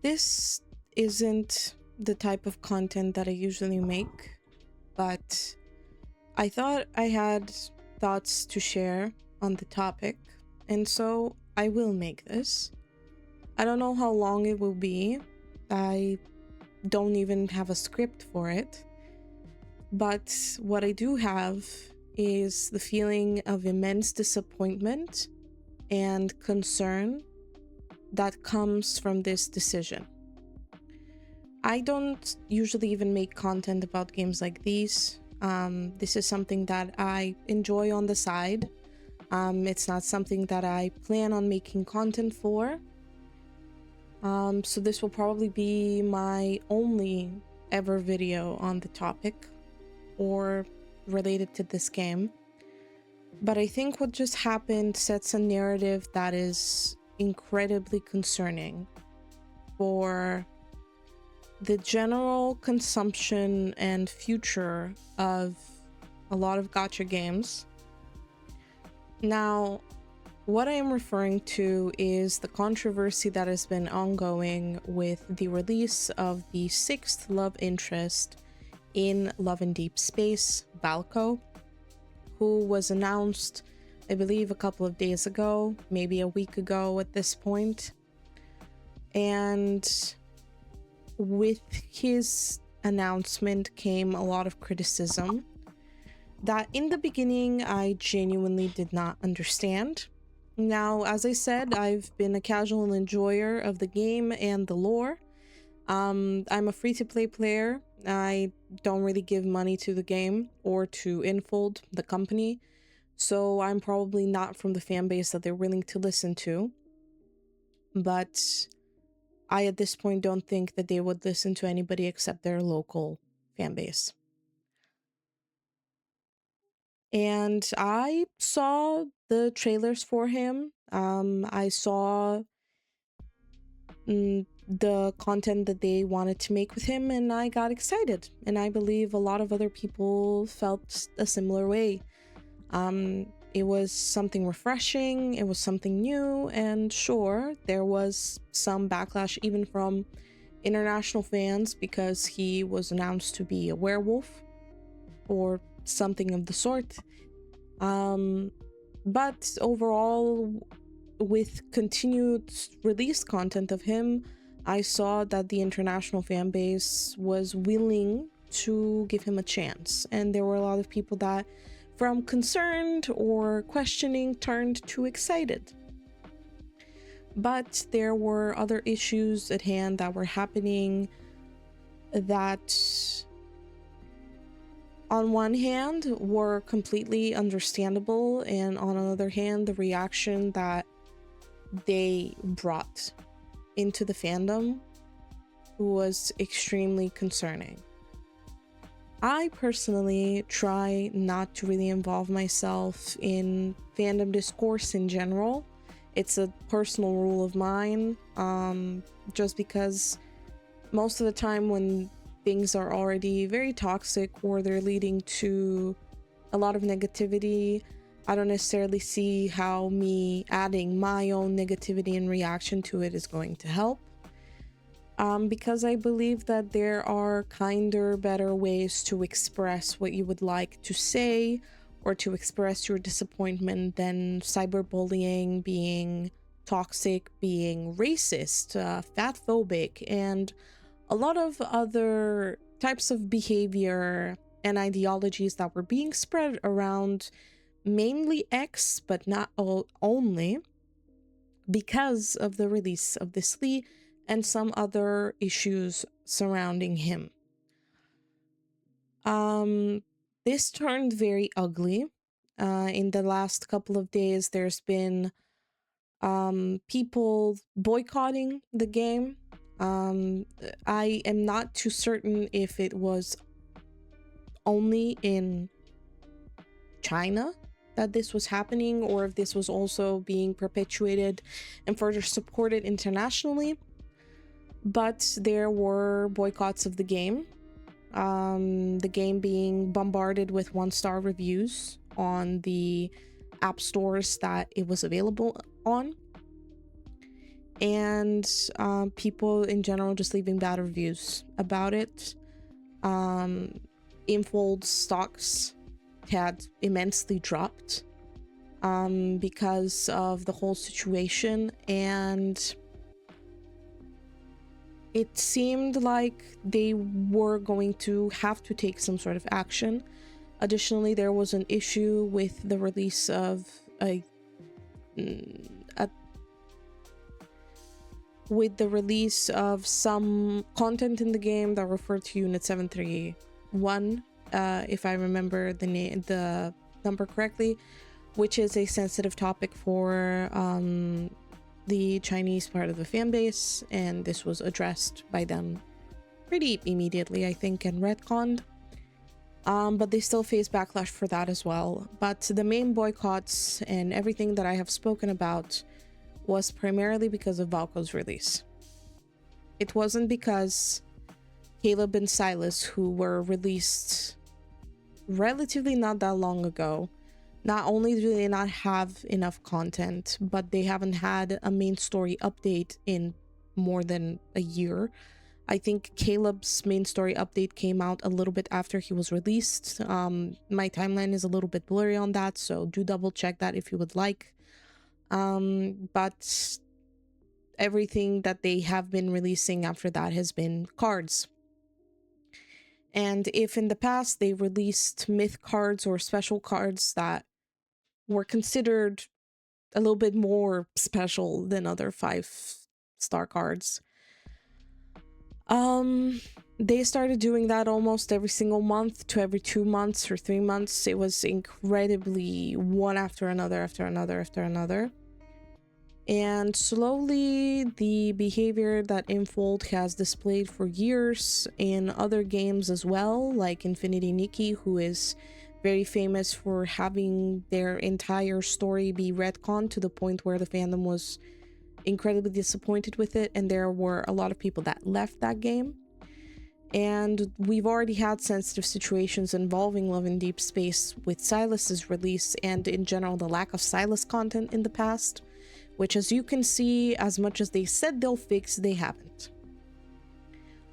This isn't the type of content that I usually make, but I thought I had thoughts to share on the topic, and so I will make this. I don't know how long it will be. I don't even have a script for it. But what I do have is the feeling of immense disappointment and concern that comes from this decision. I don't usually even make content about games like these. This is something that I enjoy on the side. It's not something that I plan on making content for. So this will probably be my only ever video on the topic or related to this game. But I think what just happened sets a narrative that is incredibly concerning for the general consumption and future of a lot of gacha games. Now, what I am referring to is the controversy that has been ongoing with the release of the 6th love interest in Love and Deep Space, Valko, who was announced, I believe, a couple of days ago, maybe a week ago at this point. And with his announcement came a lot of criticism that in the beginning I genuinely did not understand. Now, as I said, I've been a casual enjoyer of the game and the lore. I'm a free-to-play player. I don't really give money to the game or to Infold, the company, so I'm probably not from the fan base that they're willing to listen to. But I, at this point, don't think that they would listen to anybody except their local fan base. And I saw the trailers for him. I saw the content that they wanted to make with him, and I got excited. And I believe a lot of other people felt a similar way. It was something refreshing, it was something new, and sure, there was some backlash even from international fans because he was announced to be a werewolf or something of the sort. But overall, with continued release content of him, I saw that the international fan base was willing to give him a chance, and there were a lot of people that, from concerned or questioning, turned to excited. But there were other issues at hand that were happening that, on one hand, were completely understandable, and on another hand, the reaction that they brought into the fandom was extremely concerning. I personally try not to really involve myself in fandom discourse in general. It's a personal rule of mine, just because most of the time when things are already very toxic or they're leading to a lot of negativity, I don't necessarily see how me adding my own negativity and reaction to it is going to help. Because I believe that there are kinder, better ways to express what you would like to say or to express your disappointment than cyberbullying, being toxic, being racist, fatphobic, and a lot of other types of behavior and ideologies that were being spread around mainly X, but not only, because of the release of this Lee and some other issues surrounding him. This turned very ugly. In the last couple of days, there's been people boycotting the game. I am not too certain if it was only in China that this was happening, or if this was also being perpetuated and further supported internationally. But there were boycotts of the game. The game being bombarded with 1-star reviews on the app stores that it was available on. and people in general just leaving bad reviews about it. Infold stocks had immensely dropped because of the whole situation, and it seemed like they were going to have to take some sort of action. Additionally, there was an issue with the release of some content in the game that referred to Unit 731, if I remember the number correctly, which is a sensitive topic for the Chinese part of the fan base, and this was addressed by them pretty immediately, I think, and retconned. But they still face backlash for that as well. But the main boycotts and everything that I have spoken about was primarily because of Valko's release. It wasn't because Caleb and Silas, who were released relatively not that long ago, not only do they not have enough content, but they haven't had a main story update in more than a year. I think Caleb's main story update came out a little bit after he was released. My timeline is a little bit blurry on that, so do double check that if you would like. But everything that they have been releasing after that has been cards. And if in the past they released myth cards or special cards that were considered a little bit more special than other 5-star cards, they started doing that almost every single month to every 2 months or 3 months. It was incredibly one after another, after another, after another. And slowly the behavior that Infold has displayed for years in other games as well, like Infinity Nikki, who is very famous for having their entire story be retconned to the point where the fandom was incredibly disappointed with it, and there were a lot of people that left that game. And we've already had sensitive situations involving Love in Deep Space with Silas's release, and in general the lack of Silas content in the past, which, as you can see, as much as they said they'll fix, they haven't.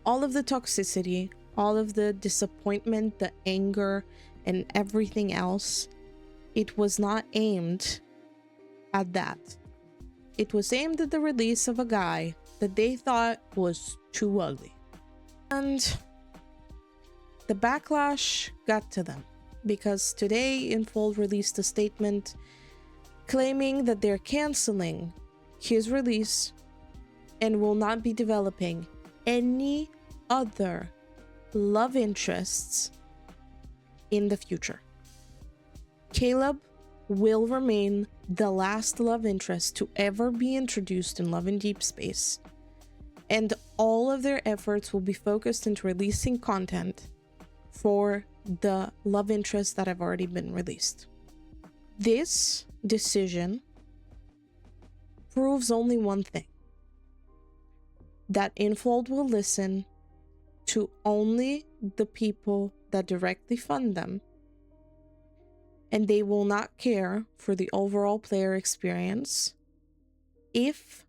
All of the toxicity, all of the disappointment, the anger, and everything else, it was not aimed at that. It was aimed at the release of a guy that they thought was too ugly. And the backlash got to them, because today Infold released a statement claiming that they're canceling his release and will not be developing any other love interests in the future. Caleb will remain the last love interest to ever be introduced in Love in Deep Space, and all of their efforts will be focused into releasing content for the love interests that have already been released. This decision proves only one thing: that Infold will listen to only the people that directly fund them, and they will not care for the overall player experience if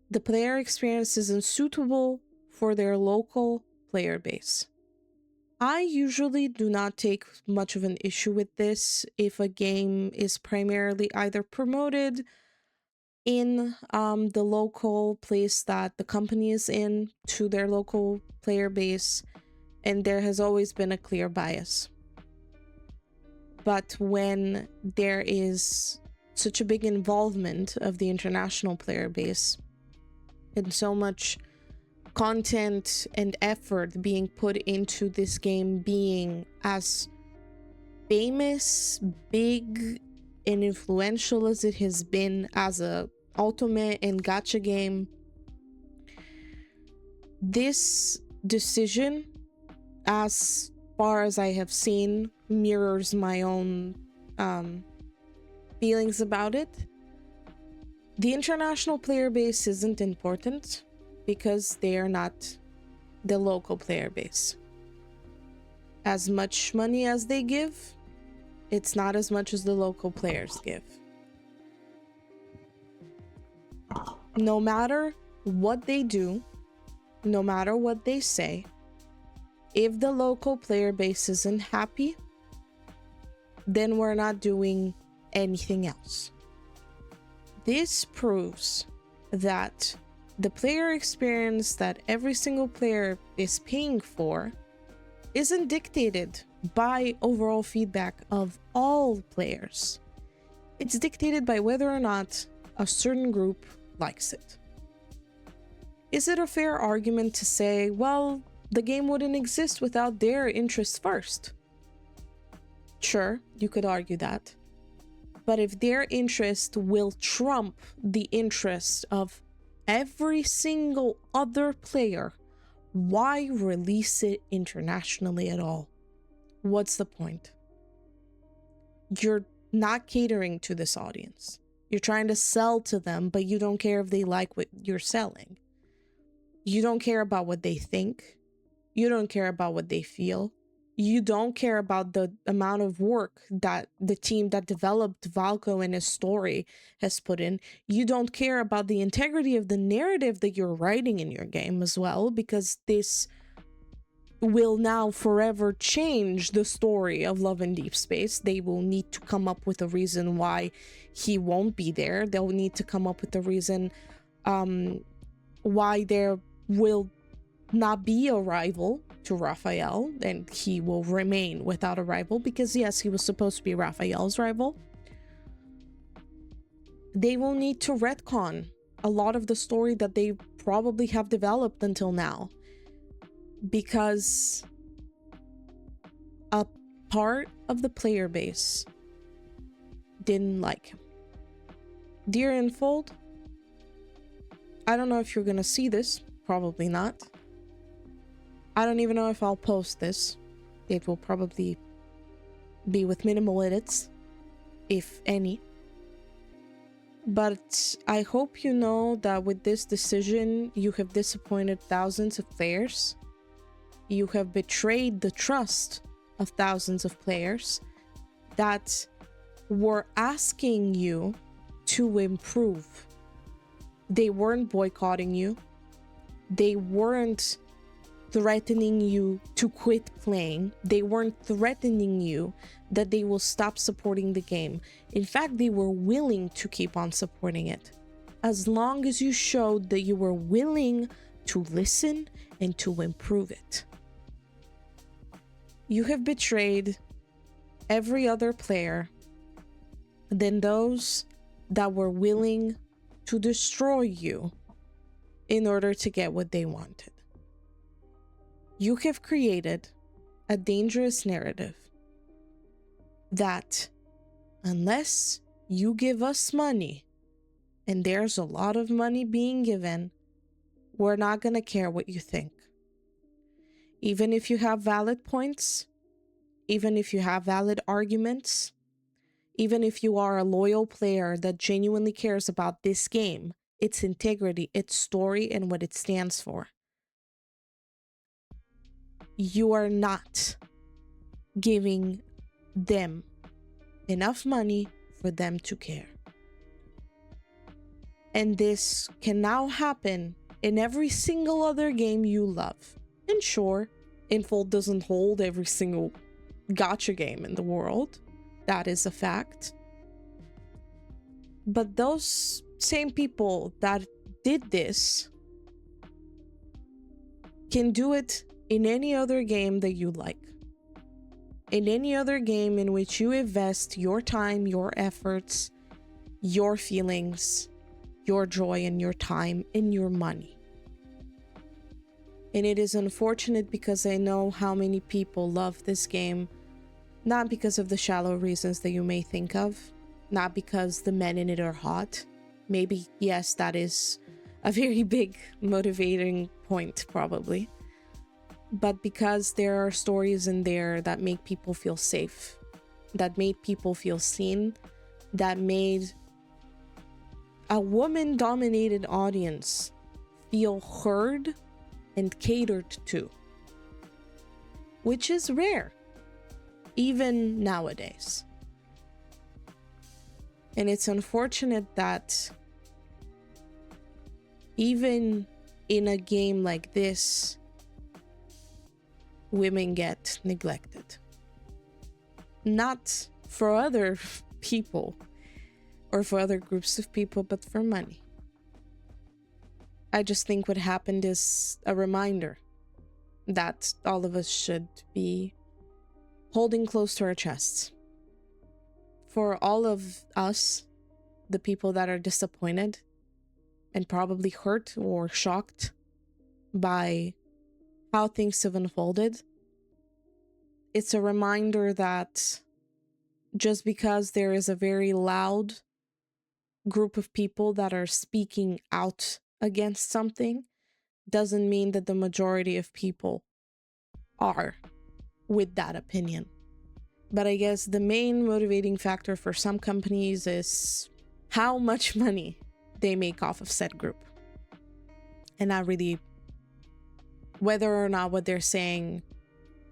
the player experience isn't suitable for their local player base. I usually do not take much of an issue with this if a game is primarily either promoted in the local place that the company is in to their local player base, and there has always been a clear bias. But when there is such a big involvement of the international player base and so much content and effort being put into this game being as famous, big, and influential as it has been as a ultimate and gacha game, this decision, as far as I have seen, mirrors my own feelings about it. The international player base isn't important because they are not the local player base. As much money as they give, it's not as much as the local players give. No matter what they do, no matter what they say, if the local player base isn't happy, then we're not doing anything else. This proves that the player experience that every single player is paying for isn't dictated by overall feedback of all players. It's dictated by whether or not a certain group likes it. Is it a fair argument to say, well, the game wouldn't exist without their interests first? Sure, you could argue that. But if their interest will trump the interest of every single other player, why release it internationally at all? What's the point? You're not catering to this audience. You're trying to sell to them, but you don't care if they like what you're selling. You don't care about what they think. You don't care about what they feel. You don't care about the amount of work that the team that developed Valko and his story has put in. You don't care about the integrity of the narrative that you're writing in your game as well, because this will now forever change the story of Love in Deep Space. They will need to come up with a reason why he won't be there. They'll need to come up with a reason why there will not be a rival to Raphael, and he will remain without a rival, because yes, he was supposed to be Raphael's rival. They will need to retcon a lot of the story that they probably have developed until now, because a part of the player base didn't like him. Dear Infold, I don't know if you're gonna see this, probably not. I don't even know if I'll post this. It will probably be with minimal edits, if any. But I hope you know that with this decision, you have disappointed thousands of players. You have betrayed the trust of thousands of players that were asking you to improve. They weren't boycotting you. They weren't threatening you to quit playing. They weren't threatening you that they will stop supporting the game. In fact, they were willing to keep on supporting it, as long as you showed that you were willing to listen and to improve it. You have betrayed every other player than those that were willing to destroy you in order to get what they wanted. You have created a dangerous narrative that unless you give us money, and there's a lot of money being given, we're not going to care what you think. Even if you have valid points, even if you have valid arguments, even if you are a loyal player that genuinely cares about this game, its integrity, its story, and what it stands for, you are not giving them enough money for them to care. And this can now happen in every single other game you love. And sure, Infold doesn't hold every single gacha game in the world. That is a fact. But those same people that did this can do it in any other game that you like. In any other game in which you invest your time, your efforts, your feelings, your joy, and your time, and your money. And it is unfortunate because I know how many people love this game, not because of the shallow reasons that you may think of, not because the men in it are hot. Maybe, yes, that is a very big motivating point, probably. But because there are stories in there that make people feel safe, that made people feel seen, that made a woman-dominated audience feel heard and catered to, which is rare, even nowadays. And it's unfortunate that even in a game like this, women get neglected. Not for other people or for other groups of people, but for money. I just think what happened is a reminder that all of us should be holding close to our chests. For all of us, the people that are disappointed and probably hurt or shocked by how things have unfolded, it's a reminder that just because there is a very loud group of people that are speaking out against something doesn't mean that the majority of people are with that opinion. But I guess the main motivating factor for some companies is how much money they make off of said group, and not really whether or not what they're saying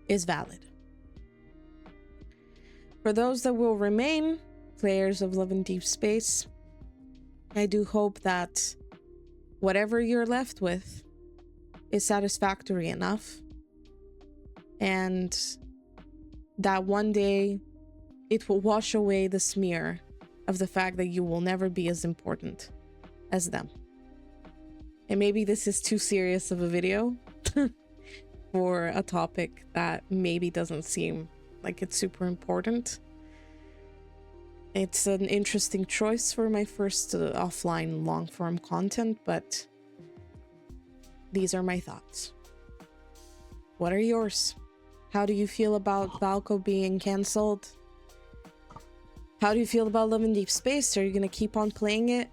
is valid. For those that will remain players of Love in Deep Space, I do hope that whatever you're left with is satisfactory enough, and that one day it will wash away the smear of the fact that you will never be as important as them. And maybe this is too serious of a video for a topic that maybe doesn't seem like it's super important. It's an interesting choice for my first offline long-form content, but these are my thoughts. What are yours? How do you feel about Valko being cancelled? How do you feel about Love in Deep Space? Are you going to keep on playing it?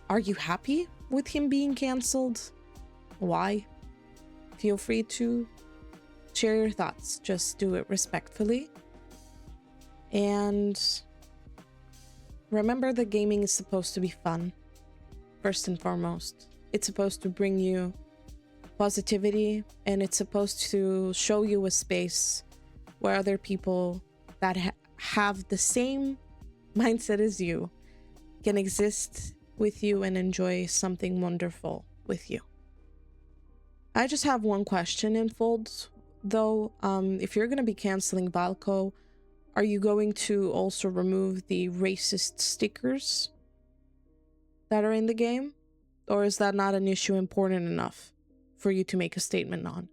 Are you happy with him being cancelled? Why? Feel free to share your thoughts. Just do it respectfully. And remember that gaming is supposed to be fun, first and foremost. It's supposed to bring you positivity, and it's supposed to show you a space where other people that have the same mindset as you can exist with you and enjoy something wonderful with you. I just have one question, Infold, though. If you're going to be canceling Valko, are you going to also remove the racist stickers that are in the game? Or is that not an issue important enough for you to make a statement on?